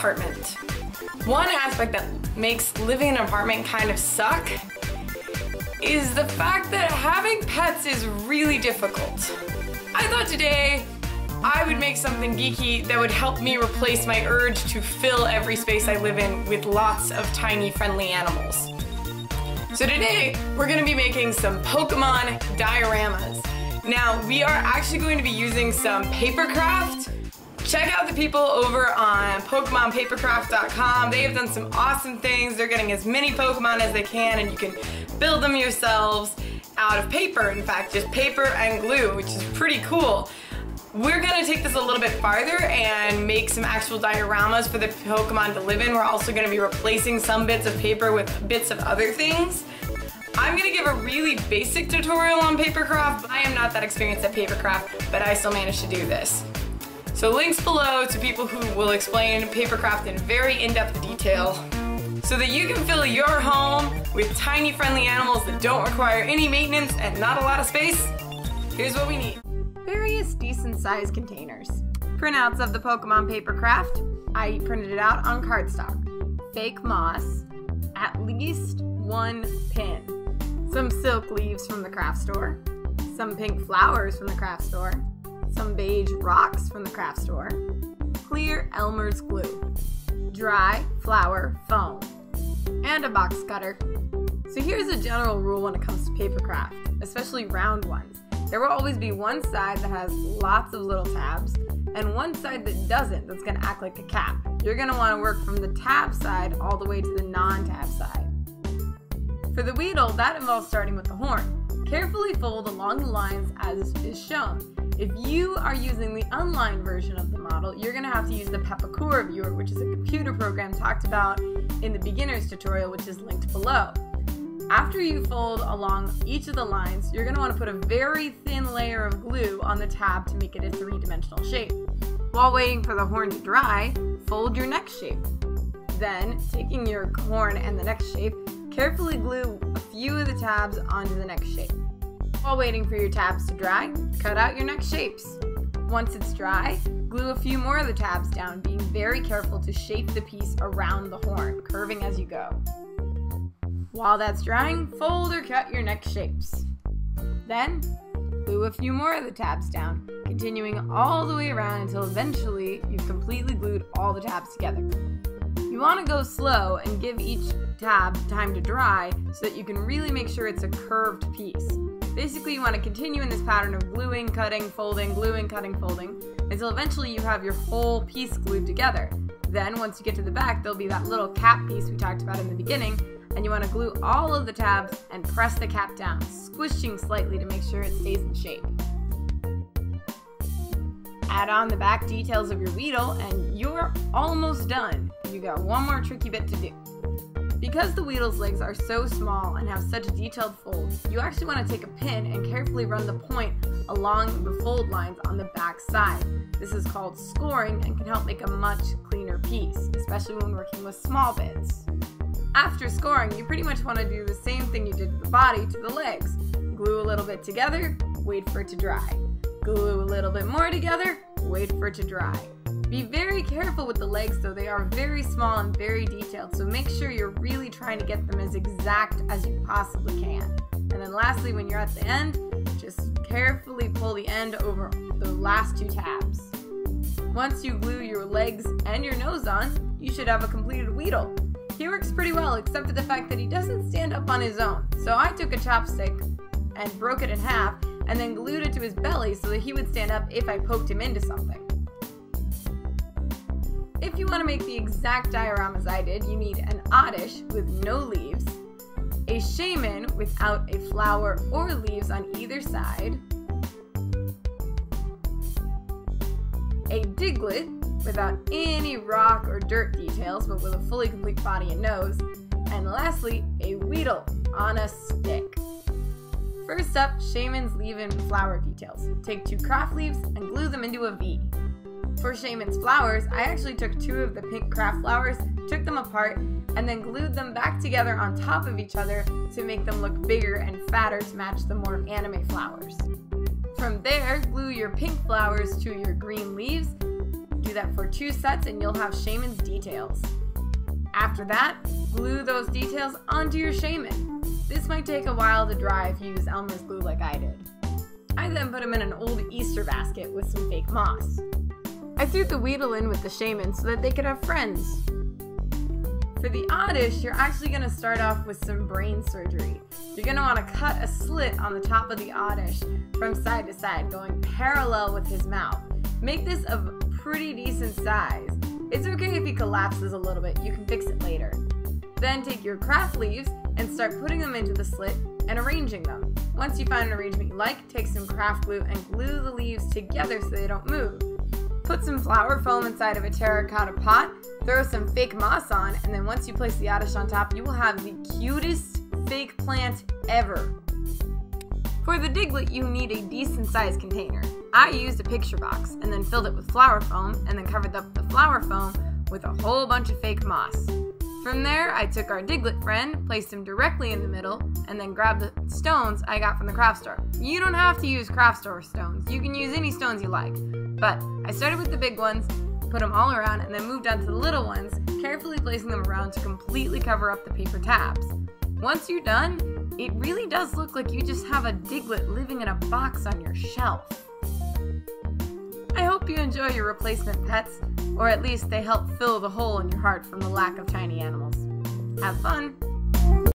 apartment. One aspect that makes living in an apartment kind of suck is the fact that having pets is really difficult. I thought today I would make something geeky that would help me replace my urge to fill every space I live in with lots of tiny friendly animals. So today we're going to be making some Pokemon dioramas. Now we are actually going to be using some paper craft. Check out the people over on PokemonPapercraft.com. They have done some awesome things. They're getting as many Pokemon as they can, and you can build them yourselves out of paper. In fact, just paper and glue, which is pretty cool. We're gonna take this a little bit farther and make some actual dioramas for the Pokemon to live in. We're also gonna be replacing some bits of paper with bits of other things. I'm gonna give a really basic tutorial on papercraft. I am not that experienced at papercraft, but I still managed to do this. So links below to people who will explain papercraft in very in-depth detail so that you can fill your home with tiny friendly animals that don't require any maintenance and not a lot of space. Here's what we need. Various decent sized containers. Printouts of the Pokemon papercraft. I printed it out on cardstock. Fake moss. At least 1 pin. Some silk leaves from the craft store. Some pink flowers from the craft store. Some beige rocks from the craft store, clear Elmer's glue, dry flour foam, and a box cutter. So here's a general rule when it comes to paper craft, especially round ones. There will always be one side that has lots of little tabs and one side that doesn't, that's going to act like a cap. You're going to want to work from the tab side all the way to the non-tab side. For the Weedle, that involves starting with the horn. Carefully fold along the lines as is shown. If you are using the unlined version of the model, you're going to have to use the Pepakura viewer, which is a computer program talked about in the beginner's tutorial, which is linked below. After you fold along each of the lines, you're going to want to put a very thin layer of glue on the tab to make it a three-dimensional shape. While waiting for the horn to dry, fold your next shape. Then, taking your horn and the next shape, carefully glue a few of the tabs onto the next shape. While waiting for your tabs to dry, cut out your next shapes. Once it's dry, glue a few more of the tabs down, being very careful to shape the piece around the horn, curving as you go. While that's drying, fold or cut your next shapes. Then, glue a few more of the tabs down, continuing all the way around until eventually you've completely glued all the tabs together. You want to go slow and give each tab time to dry so that you can really make sure it's a curved piece. Basically, you want to continue in this pattern of gluing, cutting, folding, gluing, cutting, folding, until eventually you have your whole piece glued together. Then, once you get to the back, there'll be that little cap piece we talked about in the beginning, and you want to glue all of the tabs and press the cap down, squishing slightly to make sure it stays in shape. Add on the back details of your Weedle, and you're almost done. You got one more tricky bit to do. Because the Weedle's legs are so small and have such detailed folds, you actually want to take a pin and carefully run the point along the fold lines on the back side. This is called scoring and can help make a much cleaner piece, especially when working with small bits. After scoring, you pretty much want to do the same thing you did to the body to the legs. Glue a little bit together, wait for it to dry. Glue a little bit more together, wait for it to dry. Be very careful with the legs though, they are very small and very detailed, so make sure you're really trying to get them as exact as you possibly can. And then lastly, when you're at the end, just carefully pull the end over the last 2 tabs. Once you glue your legs and your nose on, you should have a completed Weedle. He works pretty well except for the fact that he doesn't stand up on his own, so I took a chopstick and broke it in half and then glued it to his belly so that he would stand up if I poked him into something. If you want to make the exact dioramas I did, you need an Oddish with no leaves, a Shaman without a flower or leaves on either side, a Diglett without any rock or dirt details but with a fully complete body and nose, and lastly, a Weedle on a stick. First up, Shaman's leaf and flower details. Take 2 craft leaves and glue them into a V. For Shaman's flowers, I actually took 2 of the pink craft flowers, took them apart, and then glued them back together on top of each other to make them look bigger and fatter to match the more anime flowers. From there, glue your pink flowers to your green leaves, Do that for 2 sets and you'll have Shaman's details. After that, glue those details onto your Shaman. This might take a while to dry if you use Elmer's glue like I did. I then put them in an old Easter basket with some fake moss. I threw the Weedle in with the Shaman so that they could have friends. For the Oddish, you're actually going to start off with some brain surgery. You're going to want to cut a slit on the top of the Oddish from side to side, going parallel with his mouth. Make this a pretty decent size. It's okay if he collapses a little bit, you can fix it later. Then take your craft leaves and start putting them into the slit and arranging them. Once you find an arrangement you like, take some craft glue and glue the leaves together so they don't move. Put some flour foam inside of a terracotta pot, throw some fake moss on, and then once you place the Oddish on top, you will have the cutest fake plant ever. For the Diglett, you need a decent sized container. I used a picture box and then filled it with flour foam and then covered up the flour foam with a whole bunch of fake moss. From there, I took our Diglett friend, placed him directly in the middle, and then grabbed the stones I got from the craft store. You don't have to use craft store stones. You can use any stones you like. But I started with the big ones, put them all around, and then moved on to the little ones, carefully placing them around to completely cover up the paper tabs. Once you're done, it really does look like you just have a Diglett living in a box on your shelf. I hope you enjoy your replacement pets, or at least they help fill the hole in your heart from the lack of tiny animals. Have fun!